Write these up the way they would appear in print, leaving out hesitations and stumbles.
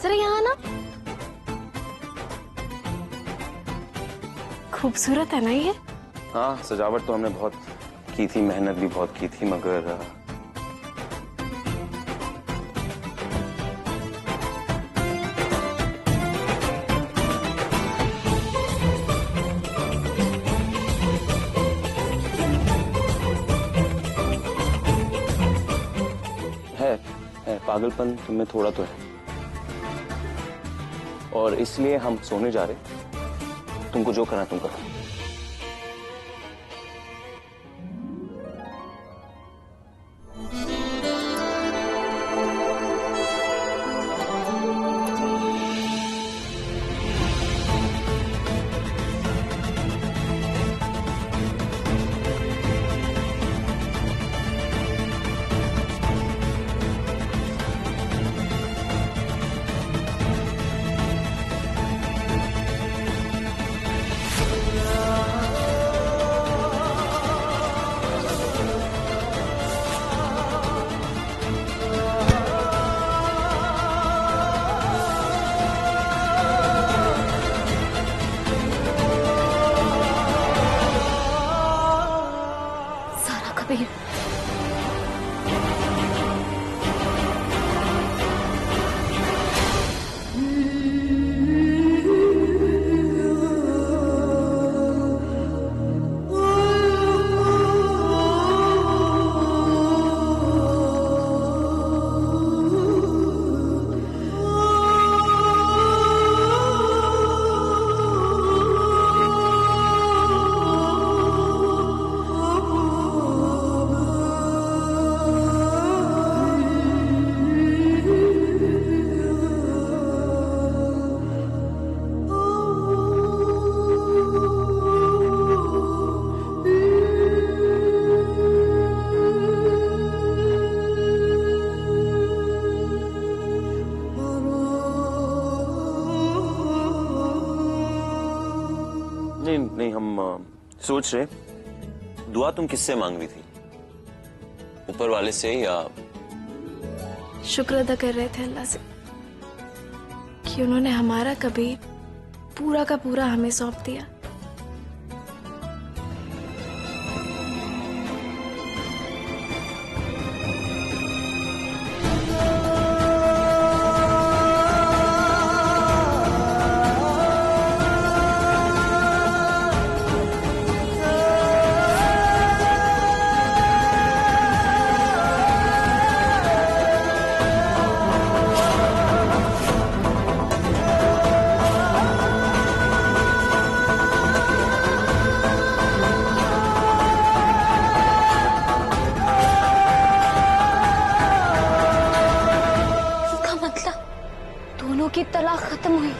जरा यहाँ ना। खूबसूरत है ना ये? हाँ, सजावट तो हमने बहुत की थी, मेहनत भी बहुत की थी, मगर है पागलपन तुमने थोड़ा तो है, और इसलिए हम सोने जा रहे। तुमको जो करना तुम करो। कबीर, नहीं, हम सोच रहे। दुआ तुम किससे मांग रही थी, ऊपर वाले से या? शुक्र अदा कर रहे थे अल्लाह से कि उन्होंने हमारा कबीर पूरा का पूरा हमें सौंप दिया। दोनों की तलाक खत्म हुई।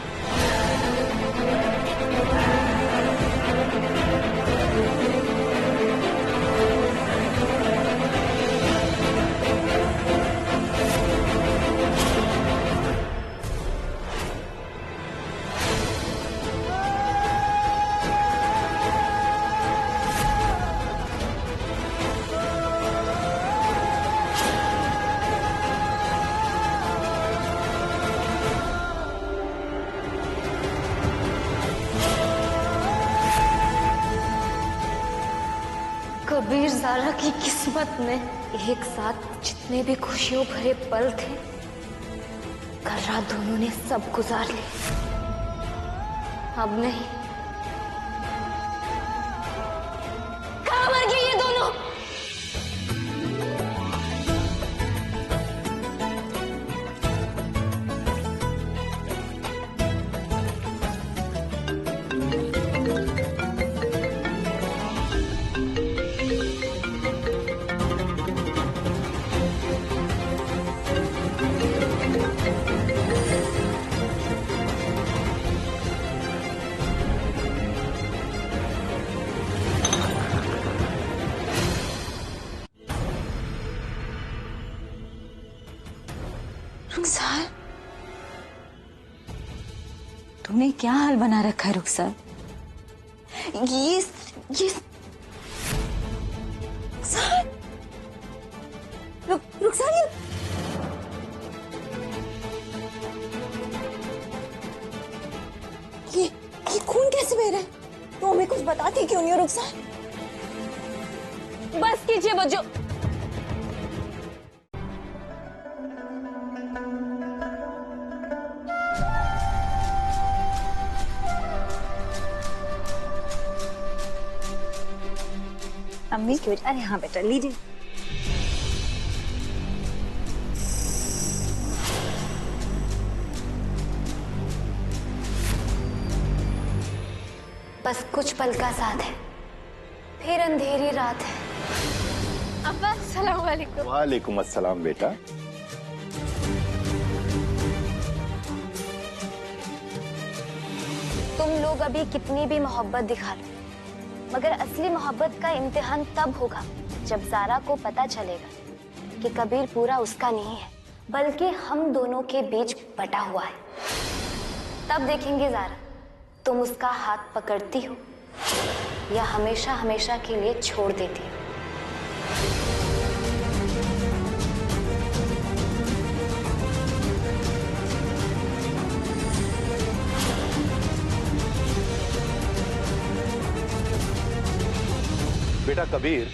कबीर ज़ारा की किस्मत में एक साथ जितने भी खुशियों भरे पल थे, कल रात दोनों ने सब गुजार लिए। अब नहीं। कहाँ मर गए ये दोनों? रुखसार, तूने क्या हाल बना रखा है रुखसार? ये रुखसार, बताती क्यों नहीं हो रुखसार? बस कीजिए बच्चों। अम्मी अरे हाँ बेटा लीजिए। बस कुछ पल का साथ है, फिर अंधेरी रात है। अब्बा अस्सलाम वालेकुम। वालेकुम अस्सलाम बेटा। तुम लोग अभी कितनी भी मोहब्बत दिखा लो, मगर असली मोहब्बत का इम्तिहान तब होगा जब ज़ारा को पता चलेगा कि कबीर पूरा उसका नहीं है, बल्कि हम दोनों के बीच बटा हुआ है। तब देखेंगे ज़ारा, तुम उसका हाथ पकड़ती हो या हमेशा हमेशा के लिए छोड़ देती हो। बेटा कबीर,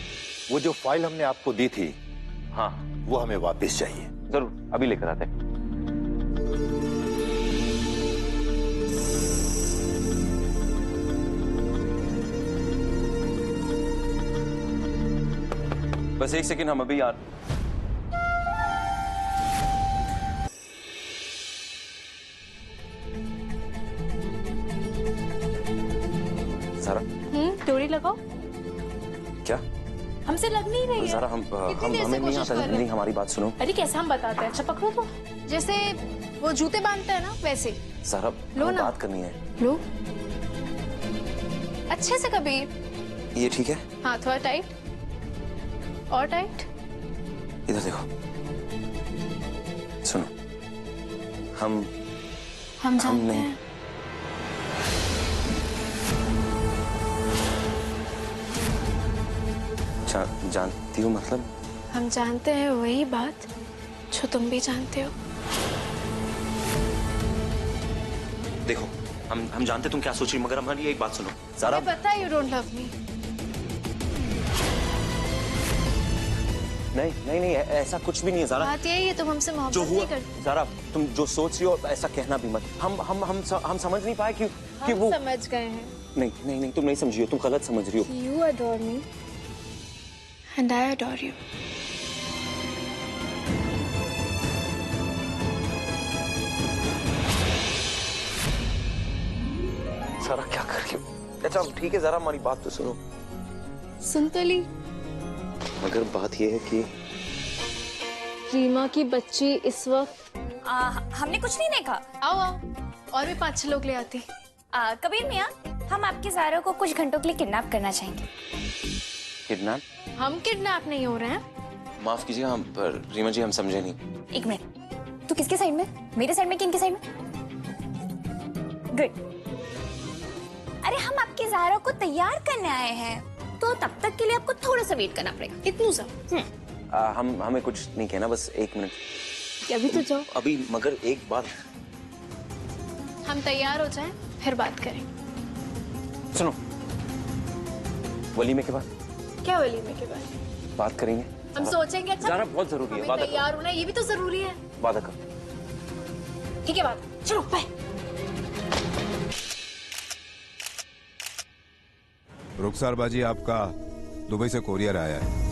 वो जो फाइल हमने आपको दी थी, हाँ वो हमें वापस चाहिए। जरूर, अभी लेकर आते हैं। बस एक सेकंड, हम अभी आ। सारा, डोरी लगाओ। क्या? हमसे लग नहीं रही है। सारा, हम हमें नहीं आता। नहीं, हमारी बात सुनो। अरे कैसे हम बताते हैं? अच्छा पकड़ो तो, जैसे वो जूते बांधते हैं ना वैसे। सारा, लो हमें ना। बात करनी है। लो अच्छे से कबीर। ये ठीक है? हाँ थोड़ा टाइट और टाइट। इधर देखो, सुनो, हम जानते नहीं। हैं। जानती हूँ मतलब? हम जानते हैं वही बात जो तुम भी जानते हो। देखो, हम जानते तुम क्या सोच रही, मगर हमारी एक बात सुनो सारा। मुझे पता है यू डोंट लव मी। नहीं, ऐसा कुछ भी नहीं है ज़ारा। बात यही है, तुम हमसे जो मोहब्बत हुआ नहीं करते। ज़ारा, तुम जो सोच रही हो ऐसा कहना भी मत। हम समझ नहीं पाए कि हम वो समझ गए हैं। नहीं, तुम नहीं समझी हो, तुम गलत समझ रही हो। You adore me and I adore you. सारा क्या कर रही हो? अच्छा ठीक है, ज़रा हमारी बात तो सुनो। सुन तो ली। मगर बात ये है कि रीमा की बच्ची इस वक्त। हमने कुछ नहीं देखा। आओ आओ, और भी 5-6 लोग ले आती। कबीर मियाँ, हम आपके ज़ारा को कुछ घंटों के लिए किडनैप करना चाहेंगे। किडनैप? हम किडनैप नहीं हो रहे हैं। माफ कीजिएगा, हम पर रीमा जी हम समझे नहीं। एक मिनट, तू किसके साइड में? मेरे साइड में कि इनके साइड में? गुड। अरे हम आपकी ज़ारा को तैयार करने आए हैं, तो तब तक के लिए आपको थोड़ा सा वेट करना पड़ेगा। इतनू सा? हमें कुछ नहीं कहना, बस 1 मिनट। अभी तो जाओ। अभी मगर एक बात हम तैयार हो जाएं, फिर बात करें। सुनो, वलीमे के बाद क्या वलीमे के बाद? बात करेंगे। हम सोचेंगे। अच्छा ज़ारा बहुत जरूरी है, हमें वादा तैयार होना ये भी तो जरूरी है। करो, वादा करो। ठीक है बात, चलो बाय। रुखसार बाजी, आपका दुबई से कोरियर आया है।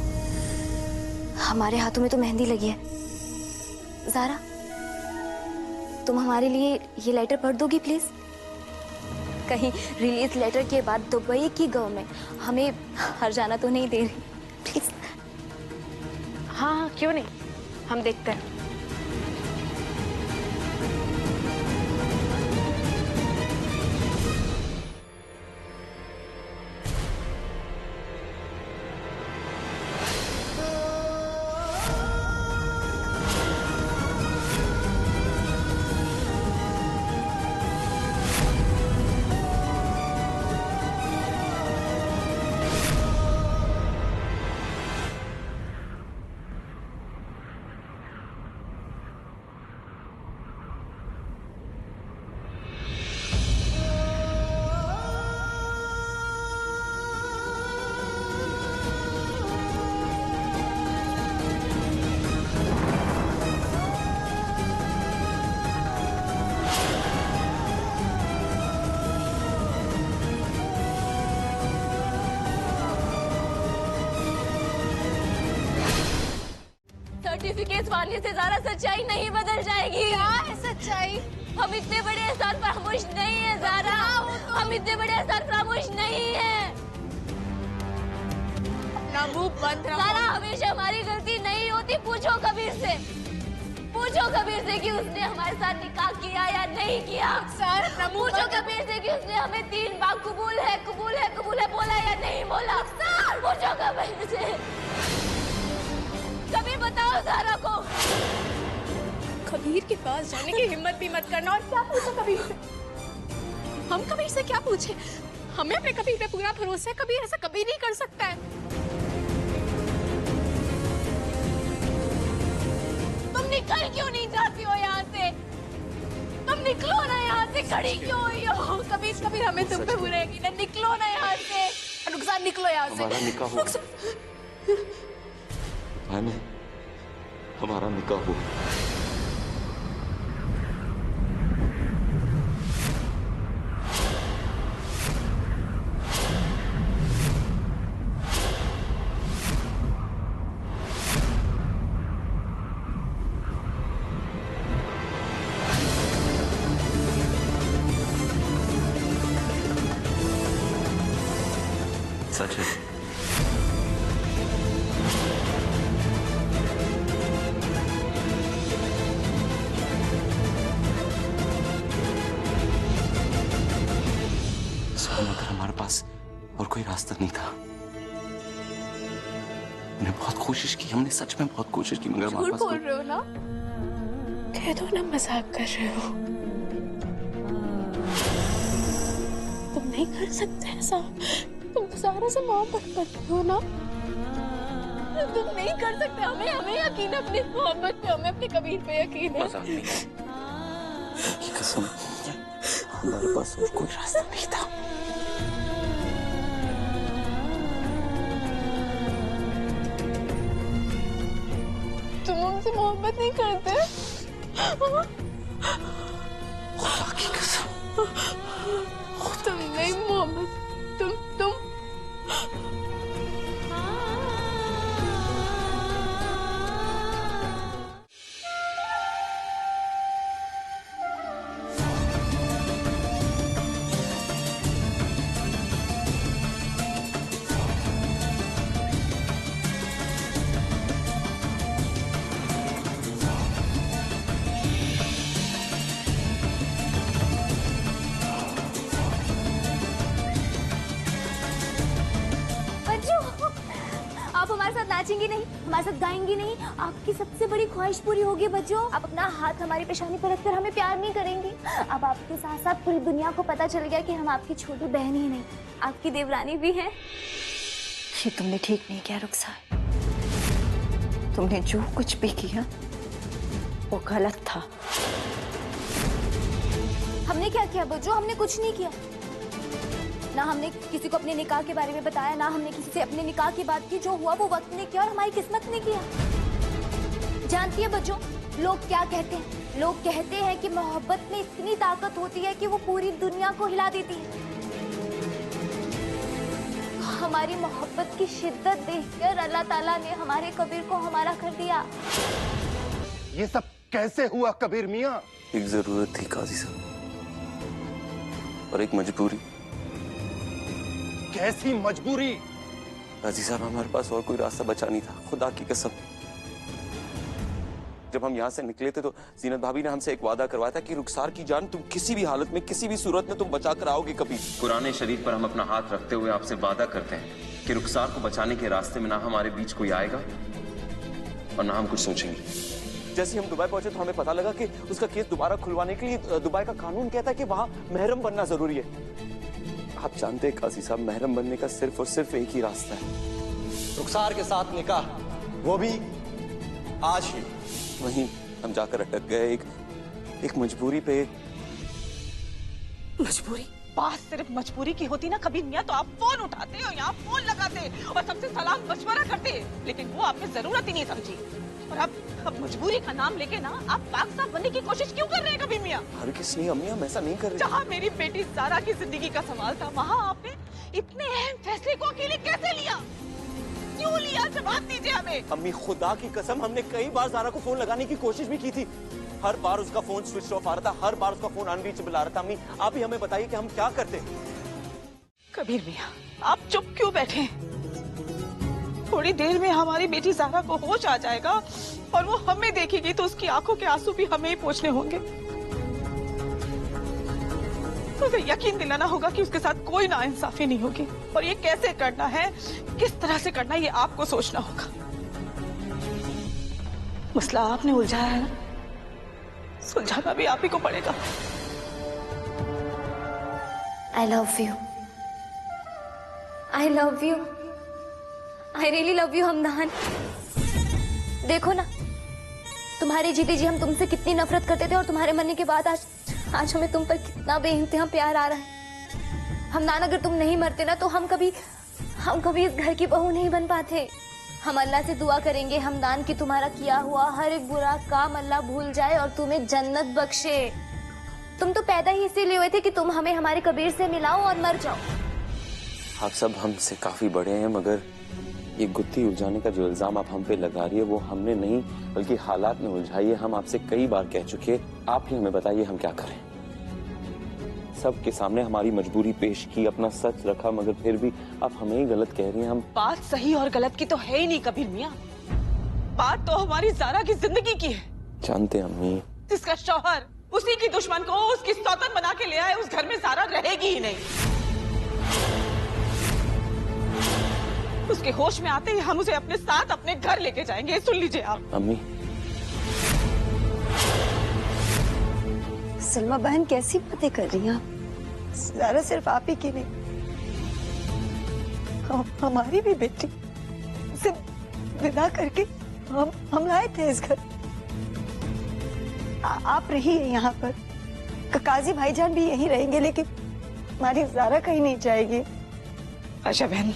हमारे हाथों में तो मेहंदी लगी है। ज़ारा, तुम हमारे लिए ये लेटर पढ़ दोगी प्लीज? कहीं रिलीज लेटर के बाद दुबई की गवर्नमेंट हमें हर जाना तो नहीं दे रही? प्लीज। हाँ क्यों नहीं, हम देखते हैं। मानने से ज़ारा सच्चाई नहीं बदल जाएगी। क्या है सच्चाई? हम इतने बड़े एहसान पर खामोश नहीं है ज़ारा, हम इतने बड़े एहसान पर खामोश नहीं है। अपना मुंह बंद रखो। ज़ारा, हमेशा हमारी गलती नहीं होती। पूछो कबीर से, पूछो कबीर से कि उसने हमारे साथ निकाह किया या नहीं किया। पूछो कबीर से कि उसने हमें 3 बार कबूल है कबूल है कबूल है बोला या नहीं बोला। पूछो कबीर से। कबीर बताओ ज़ारा को। कबीर के पास जाने की हिम्मत भी मत करना। और क्या पूछो कबीर से? हम कबीर से क्या पूछे? हमें अपने कबीर पे पूरा भरोसा है। कबीर ऐसा कभी नहीं कर सकता है। तुम निकल क्यों नहीं जाती हो यहाँ से? तुम निकलो ना यहाँ से, खड़ी क्यों हुई हो? कबीर कबीर हमें तुम पे बुरा यकीन है। निकलो ना यहाँ से। रुखसार निकलो यहाँ से। हमारा निकाह हुआ। हमारा निकाह हुआ। सच है। मगर हमारे पास और कोई रास्ता नहीं था। हमने बहुत कोशिश की, हमने सच में बहुत कोशिश की, मगर हमारे झूठ पास बोल रहे हो ना? कह दो ना मजाक कर रहे हो। तुम नहीं कर सकते ऐसा। तुम तो ज़ारा से मोहब्बत करते हो ना? तुम नहीं कर सकते। हमें यकीन है अपनी मोहब्बत पे, हमें अपने कबीर पे यकीन है। मजाक नहीं की कसम, हमारे पास और कोई रास्ता नहीं था। तुम हमसे मोहब्बत नहीं करते? खुदा की कसम, तुम नहीं मोहब्बत, तुम आप हमारे साथ नाचेंगी नहीं, हमारे साथ गाएंगी नहीं। आपकी सबसे बड़ी ख्वाहिश पूरी होगी बच्चों। आप अपना हाथ हमारी पेशानी पर रखकर हमें प्यार नहीं करेंगी। अब आपके साथ साथ पूरी दुनिया को पता चल गया कि हम आपकी छोटी बहन ही नहीं, आपकी देवरानी भी हैं। ये तुमने ठीक नहीं किया रुखसार। तुमने जो कुछ भी किया वो गलत था। हमने क्या किया बच्चों? हमने कुछ नहीं किया। ना हमने किसी को अपने निकाह के बारे में बताया, ना हमने किसी से अपने निकाह की बात की। जो हुआ वो वक्त ने किया और हमारी किस्मत ने किया। जानती है बच्चों, लोग क्या कहते हैं? लोग कहते हैं कि मोहब्बत में इतनी ताकत होती है कि वो पूरी दुनिया को हिला देती है। हमारी मोहब्बत की शिद्दत देखकर अल्लाह ताला ने हमारे कबीर को हमारा कर दिया। ये सब कैसे हुआ कबीर मियाँ? एक जरूरत थी काजी साहब, और एक मजबूरी। कैसी मजबूरी? काजी साहब, हमारे पास और कोई रास्ता बचा नहीं था, खुदा की कसम। जब हम यहाँ से निकले थे तो जीनत भाभी ने हमसे एक वादा करवाया था कि रुखसार की जान तुम किसी भी हालत में, किसी भी सूरत में तुम बचा कर आओगे कभी। कुरान शरीफ पर हम अपना हाथ रखते हुए आपसे वादा करते हैं कि रुखसार को बचाने के रास्ते में ना हमारे बीच कोई आएगा और ना हम कुछ सोचेंगे। जैसे हम दुबई पहुंचे तो हमें पता लगा कि उसका केस दोबारा खुलवाने के लिए दुबई का कानून कहता है कि वहां महरम बनना जरूरी है। आप जानते हैं काजी साहब, महरम बनने का सिर्फ और सिर्फ एक ही रास्ता है, रुखसार के साथ निकाह, वो भी आज ही। वहीं हम जाकर अटक गए एक मजबूरी पे। मजबूरी? बात सिर्फ मजबूरी की होती ना कबीर मियाँ तो आप फोन उठाते और यहाँ फोन लगाते और सबसे सलाह मशवरा करते, लेकिन वो आपने जरूरत ही नहीं समझी। और अब मजबूरी का नाम लेके ना आप पाक साहब बनने की कोशिश क्यों कर रहे हैं कबीर मियाँ? हरगिज़ नहीं अम्मी, हम ऐसा नहीं कर रहे। जहाँ मेरी बेटी ज़ारा की जिंदगी का सवाल था, वहाँ आपने इतने अहम फैसले को अकेले कैसे लिया? क्यों लिया? जवाब दीजिए हमें। अम्मी खुदा की कसम, हमने कई बार ज़ारा को फोन लगाने की कोशिश भी की थी। हर बार उसका फोन स्विच ऑफ आ रहा था, हर बार उसका फोन अनरीचेबल आ रहा था। अम्मी आप ही हमें बताइए कि हम क्या करते। कबीर मियाँ, आप चुप क्यों बैठे हैं? थोड़ी देर में हमारी बेटी ज़ारा को होश आ जाएगा और वो हमें देखेगी तो उसकी आंखों के आंसू भी हमें ही पोंछने होंगे। उसे यकीन दिलाना होगा कि उसके साथ कोई नाइंसाफी नहीं होगी, और ये कैसे करना है, किस तरह से करना है, ये आपको सोचना होगा। मसला आपने उलझाया है ना, सुलझाना भी आप ही को पड़ेगा। I love you. I love you. I really love you Hamdan. देखो ना, तुम्हारे जीते जी हम तुमसे कितनी नफरत करते थे, और तुम्हारे मरने के बाद आज हमें तुम पर कितना बेइंतहा प्यार आ रहा है। हमदान, अगर तुम नहीं मरते ना तो हम कभी इस घर की बहू नहीं बन पाते। हम अल्लाह से दुआ करेंगे हमदान कि तुम्हारा किया हुआ हर एक बुरा काम अल्लाह भूल जाए और तुम्हें जन्नत बख्शे। तुम तो पैदा ही इसीलिए हुए थे कि तुम हमें हमारे कबीर से मिलाओ और मर जाओ। आप सब हमसे काफी बड़े हैं, मगर ये गुत्थी उलझाने का जो इल्जाम आप हम पे लगा रही है वो हमने नहीं बल्कि हालात ने उलझाई है। हम आपसे कई बार कह चुके, आप ही हमें बताइए हम क्या करें। सबके सामने हमारी मजबूरी पेश की, अपना सच रखा, मगर फिर भी आप हमें ही गलत कह रही हैं। हम बात सही और गलत की तो है ही नहीं कबीर मियाँ, बात तो हमारी ज़ारा की जिंदगी की है। जानते हैं अम्मी, जिसका शौहर उसी की दुश्मन को उसकी सौतन बना के ले आए, उस घर में ज़ारा रहेगी ही नहीं। उसके होश में आते ही हम उसे अपने साथ अपने घर लेके जाएंगे, सुन लीजिए आप। अम्मी, सलमा बहन कैसी बातें कर रही हैं आप? ज़ारा सिर्फ आप ही की नहीं, हमारी भी बेटी। उसे विदा करके हम लाए थे इस घर। आप रहिए यहाँ पर, काजी भाईजान भी यहीं रहेंगे, लेकिन हमारी ज़ारा कहीं नहीं जाएगी। आशा बहन,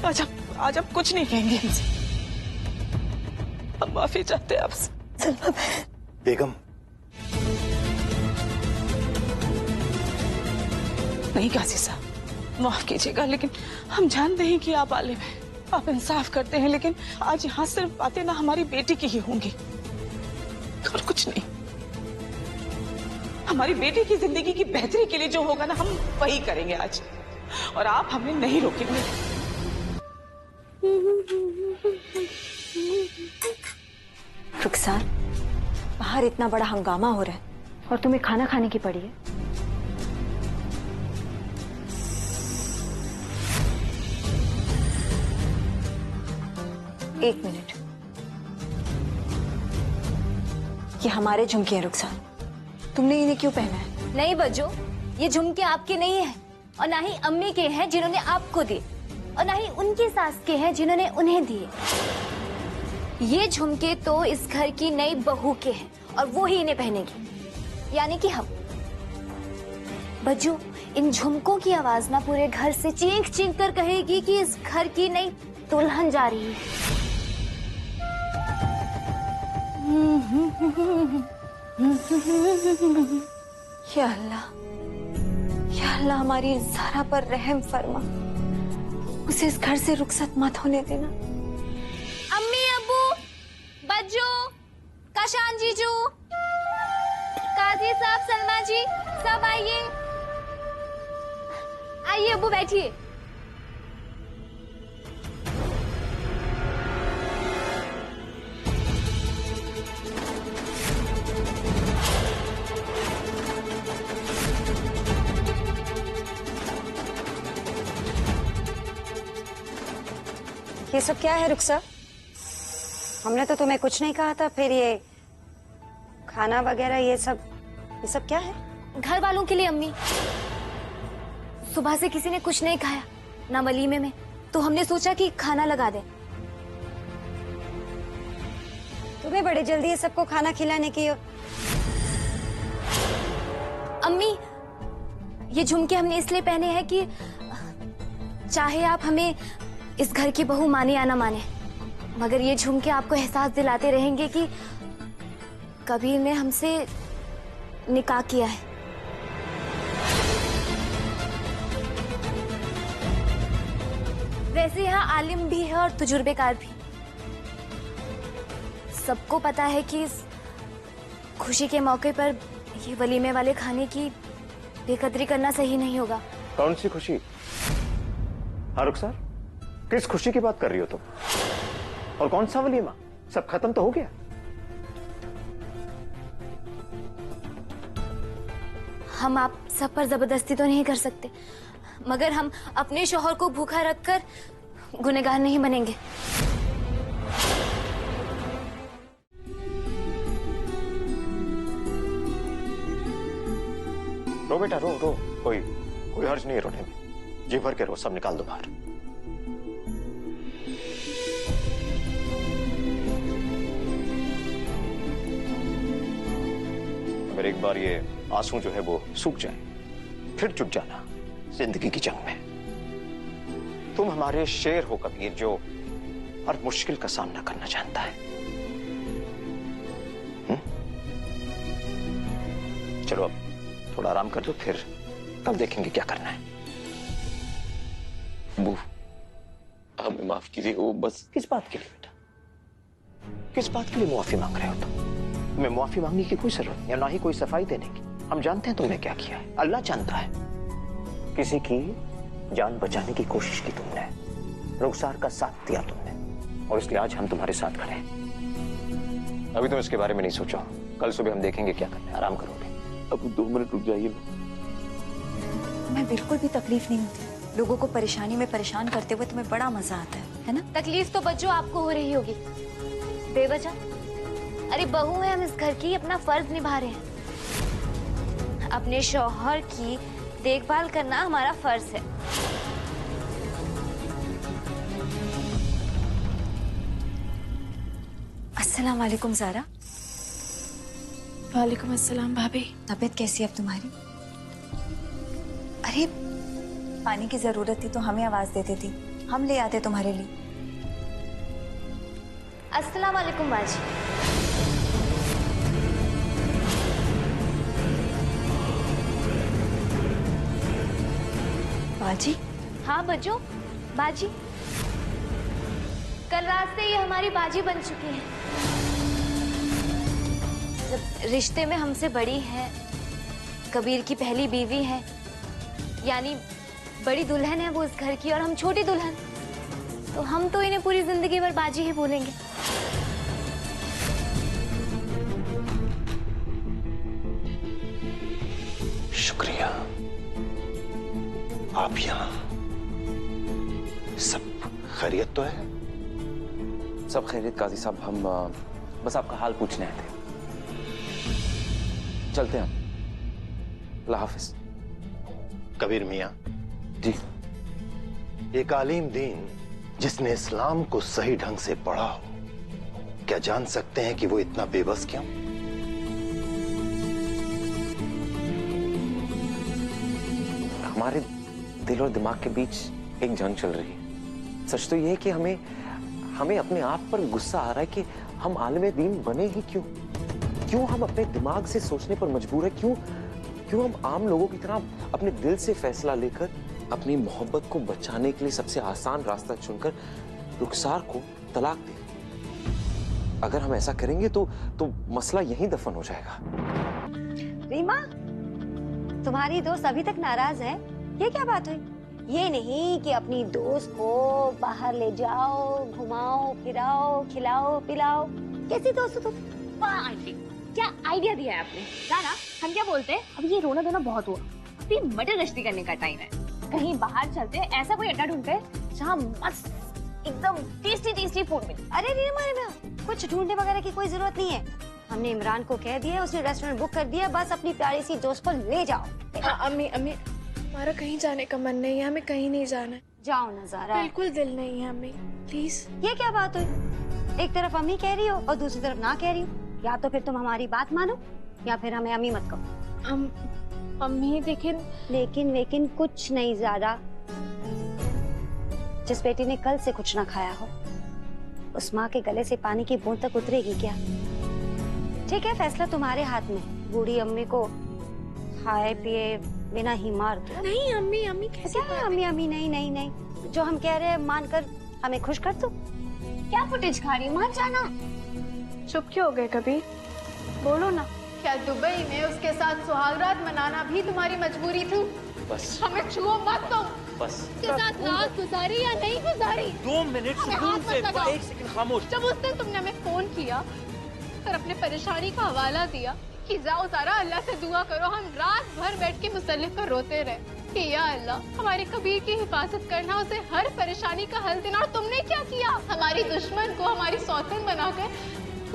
आज आप कुछ नहीं कहेंगे इनसे, हम माफी चाहते हैं आपसे। सलमा बहन। बेगम, नहीं काजी साहब, माफ कीजिएगा, लेकिन हम जानते हैं कि आप आलिम हैं, आप इंसाफ करते हैं, लेकिन आज यहाँ सिर्फ बातें ना हमारी बेटी की ही होंगी और कुछ नहीं। हमारी बेटी की जिंदगी की बेहतरी के लिए जो होगा ना, हम वही करेंगे आज, और आप हमें नहीं रोकेंगे। रुखसार, बाहर इतना बड़ा हंगामा हो रहा है और तुम्हें खाना खाने की पड़ी है। एक मिनट, ये हमारे झुमके हैं रुखसार, तुमने इन्हें क्यों पहना है? नहीं बज्जो, ये झुमके आपके नहीं हैं, और ना ही अम्मी के हैं जिन्होंने आपको दिए, और ना ही उनकी सास के हैं जिन्होंने उन्हें दिए। ये झुमके तो इस घर की नई बहू के हैं और वो ही इन्हें पहनेगी, यानी कि हम। बज्जू, इन झुमकों की आवाज ना पूरे घर से चीख चीख कर कहेगी कि इस घर की नई दुल्हन जा रही है। या अल्लाह, या अल्लाह, हमारी ज़ारा पर रहम फरमा, उसे इस घर से रुखसत मत होने देना। अम्मी, अब्बू, बज्जू, काशान जीजू, काजी साहब, सलमा जी, सब आइए। आइए अब्बू, बैठिए। ये सब क्या है रुखसा? हमने तो तुम्हें कुछ नहीं कहा था, फिर ये खाना वगैरह ये सब क्या है? घर वालों के लिए अम्मी। सुबह से किसी ने कुछ नहीं खाया ना वलीमे में, तो हमने सोचा कि खाना लगा दे। तुम्हें बड़े जल्दी है सबको खाना खिलाने की। अम्मी, ये झुमके हमने इसलिए पहने हैं कि चाहे आप हमें इस घर की बहू माने या ना माने, मगर ये झुमके आपको एहसास दिलाते रहेंगे कि कबीर ने हमसे निकाह किया है। वैसे यहाँ आलिम भी है और तजुर्बेकार भी। सबको पता है कि इस खुशी के मौके पर ये वलीमे वाले खाने की बेकदरी करना सही नहीं होगा। कौन सी खुशी? हाँ रुखसार, किस खुशी की बात कर रही हो तुम? और कौन सा वलीमा? सब खत्म तो हो गया। हम आप सब पर जबरदस्ती तो नहीं कर सकते, मगर हम अपने शौहर को भूखा रखकर गुनहगार नहीं बनेंगे। रो बेटा रो रो, कोई हर्ज नहीं है रोने में। जी भर के रो, सब निकाल दो बाहर। अगर एक बार ये आंसू जो है वो सूख जाए, फिर जुट जाना जिंदगी की जंग में। तुम हमारे शेर हो कबीर, जो हर मुश्किल का सामना करना जानता है। चलो अब थोड़ा आराम कर लो, फिर कल देखेंगे क्या करना है। अबू, हमें माफ कीजिए। वो बस किस बात के लिए बेटा? किस बात के लिए मुआफी मांग रहे हो तुम? तुम्हें मुआफी मांगने की कोई जरूरत नहीं, या ना ही कोई सफाई देने की। हम जानते हैं तुमने क्या किया है, अल्लाह जानता है। किसी की जान बचाने की कोशिश की तुमने, रुखसार का साथ दिया तुमने, और इसलिए आज हम तुम्हारे साथ खड़े हैं। अभी तुम इसके बारे में नहीं सोचो, कल सुबह हम देखेंगे क्या करना है। आराम करोगे? अब 2 मिनट रुक जाइए। तुम्हें बिल्कुल भी तकलीफ नहीं होती? लोगों को परेशानी में परेशान करते हुए तुम्हें बड़ा मजा आता है ना? तकलीफ तो बच्चों आपको हो रही होगी बेवजह। अरे बहू है हम इस घर की, अपना फर्ज निभा रहे हैं। अपने शौहर की देखभाल करना हमारा फर्ज है। अस्सलाम वालेकुम ज़ारा। वालेकुम अस्सलाम भाभी। तबीयत कैसी है अब तुम्हारी? अरे पानी की जरूरत थी तो हमें आवाज देती थी, हम ले आते तुम्हारे लिए। अस्सलाम वालेकुम बाजी। बाजी? हाँ बच्चों, बाजी। कल रात से ये हमारी बाजी बन चुकी है। जब रिश्ते में हमसे बड़ी है, कबीर की पहली बीवी है, यानी बड़ी दुल्हन है वो इस घर की, और हम छोटी दुल्हन, तो हम तो इन्हें पूरी जिंदगी भर बाजी ही बोलेंगे। शुक्रिया। आप यहाँ? सब खैरियत तो है? सब खैरियत काजी साहब, हम बस आपका हाल पूछने आए थे। चलते हैं हम। अल्लाह हाफिज। कबीर मियाँ जी। एक आलिम दीन जिसने इस्लाम को सही ढंग से पढ़ा हो, क्या जान सकते हैं कि वो इतना बेबस क्यों? हमारे दिल और दिमाग के बीच एक जंग चल रही है। सच तो यह है कि हमें अपने आप पर गुस्सा आ रहा है कि हम आलिम दीन बने ही क्यों? क्यों हम अपने दिमाग से सोचने पर मजबूर है? क्यों हम आम लोगों की तरह अपने दिल से फैसला लेकर अपनी मोहब्बत को बचाने के लिए सबसे आसान रास्ता चुनकर रुखसार को तलाक दें? अगर हम ऐसा करेंगे तो मसला यहीं दफन हो जाएगा। रीमा, तुम्हारी दोस्त अभी तक नाराज है, ये क्या बात हुई? ये नहीं कि अपनी दोस्त को बाहर ले जाओ, घुमाओ फिराओ, खिलाओ पिलाओ। कैसी दोस्त हो तुम? वाह आंटी, क्या आइडिया दिया है आपने। जाना, हम क्या बोलते हैं, अब ये रोना धोना बहुत हुआ, अभी मटर गश्ती करने का टाइम है। कहीं बाहर चलते हैं, ऐसा कोई अड्डा ढूंढते हैं जहाँ मस्त एकदम टेस्टी फूड मिले। अरे रीमा, कुछ ढूंढने वगैरह की कोई जरूरत नहीं है। हमने इमरान को कह दिया, उसने रेस्टोरेंट बुक कर दिया, बस अपनी प्यारी सी दोस्त को ले जाओ। अम्मी हमारा कहीं जाने का मन नहीं है, हमें कहीं नहीं जाना है। जाओ नजारा। बिल्कुल दिल नहीं है अम्मी, प्लीज। ये क्या बात हुई? एक तरफ अम्मी कह रही हो और दूसरी तरफ ना कह रही हो। या तो फिर तुम हमारी बात मानो या फिर हमें अम्मी मत कहो। अम्मी लेकिन कुछ नहीं ज़ारा। जिस बेटी ने कल से कुछ ना खाया हो, उस माँ के गले से पानी की बूंद तक उतरेगी क्या? ठीक है, फैसला तुम्हारे हाथ में। बूढ़ी अम्मी को खाए पिए बिना ही मार दो। नहीं अम्मी कैसे? क्या अम्मी नहीं। जो हम कह रहे हैं मानकर हमें खुश कर दो। क्या फुटेज खा रही हो, मान जाना। चुप क्यों हो गए कबीर? बोलो ना। क्या दुबई में उसके साथ सुहागरात मनाना भी तुम्हारी मजबूरी थी? बस हमें छुओ मत तुम। बस उसके साथ रात गुजारी या नहीं गुजारी? 2 मिनट सुकून से, 1 सेकंड खामोश। जब उस दिन तुमने हमें फोन किया और अपने परेशानी का हवाला दिया कि जाओ ज़ारा अल्लाह से दुआ करो, हम रात भर बैठ के मुसल्ले पर रोते रहे कि या अल्लाह हमारे कबीर की हिफाजत करना, उसे हर परेशानी का हल देना। और तुमने क्या किया? हमारी दुश्मन को हमारी सौतन बनाकर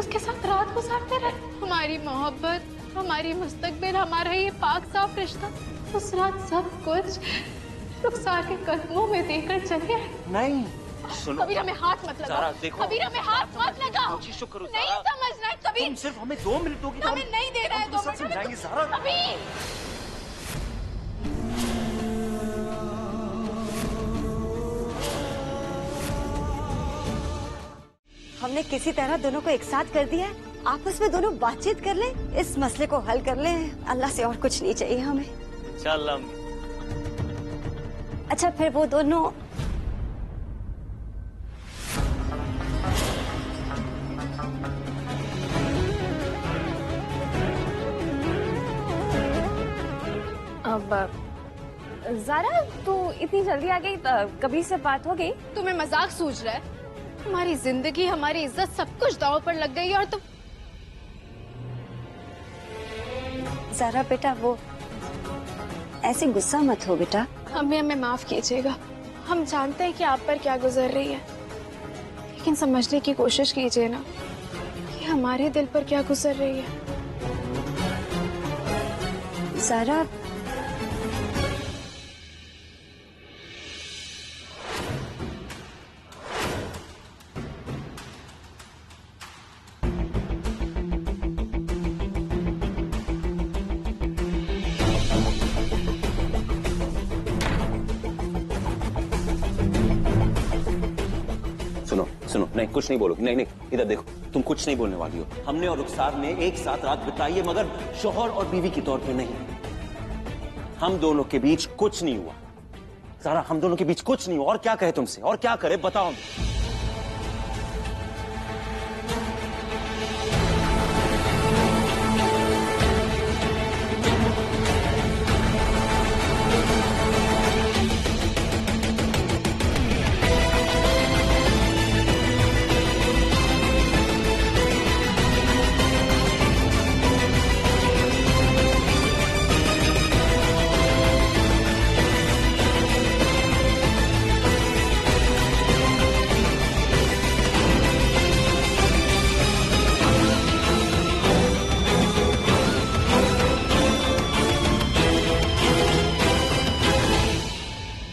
उसके साथ रात गुजारते रहे। हमारी मोहब्बत, हमारी मुस्तकबिल, हमारा ये पाक साफ रिश्ता उस रात सब कुछ रुखसार के कदमों में देकर चले। नहीं सुनो, कबीर हमें हाथ मत लगाओ। देखो कबीर हमें हाथ मत लगाओ। शुक्र नहीं समझना है कबीर। तुम सिर्फ हमें 2 मिनट दोगी तो हमें नहीं दे रहा है 2 मिनट। समझाएंगे ज़ारा। कबीर हमने किसी तरह दोनों को एक साथ कर दिया है। आपस में दोनों बातचीत कर ले, इस मसले को हल कर ले। अल्लाह से और कुछ नहीं चाहिए हमें। इंशाअल्लाह। अच्छा फिर वो दोनों अब ज़ारा तू इतनी जल्दी आ गई, कबीर से बात हो गई? तुम्हें मजाक सूझ रहा है? हमारी जिंदगी, हमारी इज्जत, सब कुछ दांव पर लग गई और तुम। ज़ारा बेटा वो ऐसे गुस्सा मत हो बेटा। हमें माफ कीजिएगा। हम जानते हैं कि आप पर क्या गुजर रही है, लेकिन समझने की कोशिश कीजिए ना कि हमारे दिल पर क्या गुजर रही है। ज़ारा सुनो, नहीं कुछ नहीं बोलोगी। नहीं, इधर देखो, तुम कुछ नहीं बोलने वाली हो। हमने और रुखसार ने एक साथ रात बिताई है, मगर शौहर और बीवी के तौर पे नहीं। हम दोनों के बीच कुछ नहीं हुआ ज़ारा, हम दोनों के बीच कुछ नहीं हुआ। और क्या कहे तुमसे, और क्या करे बताओ।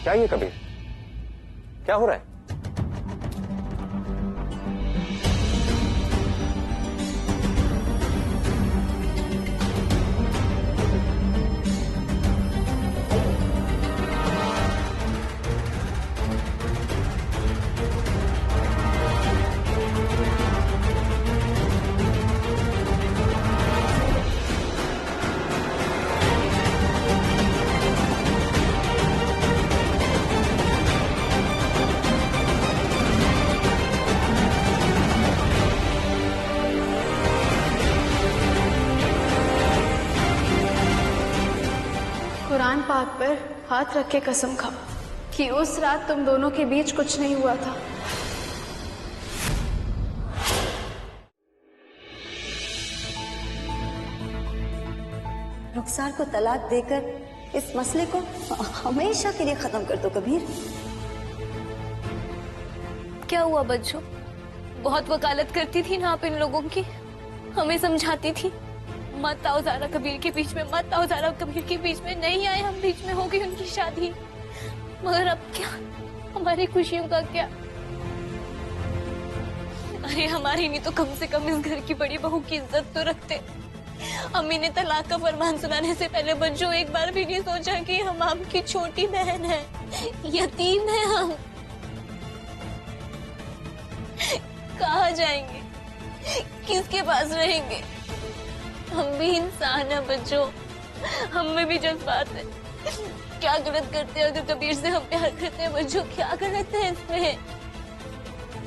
क्या ये कबीर, क्या हो रहा है? कुरान पाक पर हाथ रख के कसम खाओ कि उस रात तुम दोनों के बीच कुछ नहीं हुआ था। रुखसार को तलाक देकर इस मसले को हमेशा के लिए खत्म कर दो कबीर। क्या हुआ बच्चों? बहुत वकालत करती थी ना आप इन लोगों की, हमें समझाती थी मत आओ ज़ारा कबीर के बीच में, मत आओ ज़ारा कबीर के बीच में। नहीं आए हम, बीच में हो गई उनकी शादी। मगर अब क्या, हमारी खुशियों का क्या? अरे हमारी नहीं तो कम से कम इस घर की बड़ी बहू की इज्जत तो रखते। अम्मी ने तलाक का फरमान सुनाने से पहले बच्चों एक बार भी नहीं सोचा कि हम आपकी छोटी बहन है, यतीम है हम। कहाँ जाएंगे, किसके पास रहेंगे? हम भी इंसान हैं बच्चों, हम में भी जज्बात है। क्या गलत करते हैं अगर कबीर से हम प्यार करते हैं बच्चों? क्या गलत है इसमें?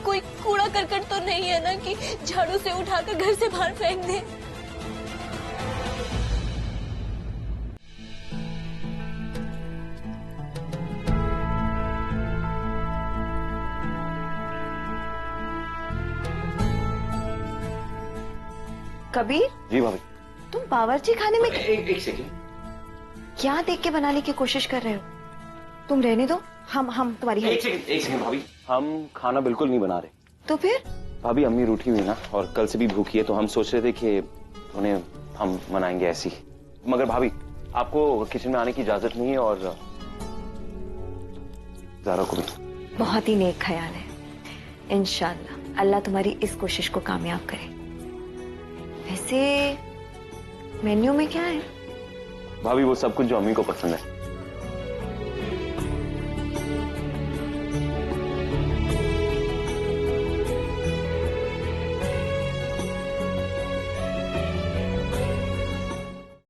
कोई कूड़ा करकट तो नहीं है ना कि झाड़ू से उठाकर घर से बाहर फेंक दे? कबीर, जी भाभी। तुम बावर्ची खाने में एक सेकंड। क्या देख के बनाने की कोशिश कर रहे हो? तुम रहने दो, हम तुम्हारी एक सेकंड भाभी, हम खाना बिल्कुल नहीं बना रहे। तो फिर? भाभी अम्मी रूठी हुई ना, और कल से भी भूखी है, तो हम सोच रहे थे कि उन्हें हम मनाएंगे ऐसी। मगर भाभी आपको किचन में आने की इजाजत नहीं है, और ज़ारा को भी। बहुत ही नेक ख्याल है। इंशाल्लाह अल्लाह तुम्हारी इस कोशिश को कामयाब करे। वैसे मेन्यू में क्या है? भाभी वो सब कुछ जो अम्मी को पसंद है।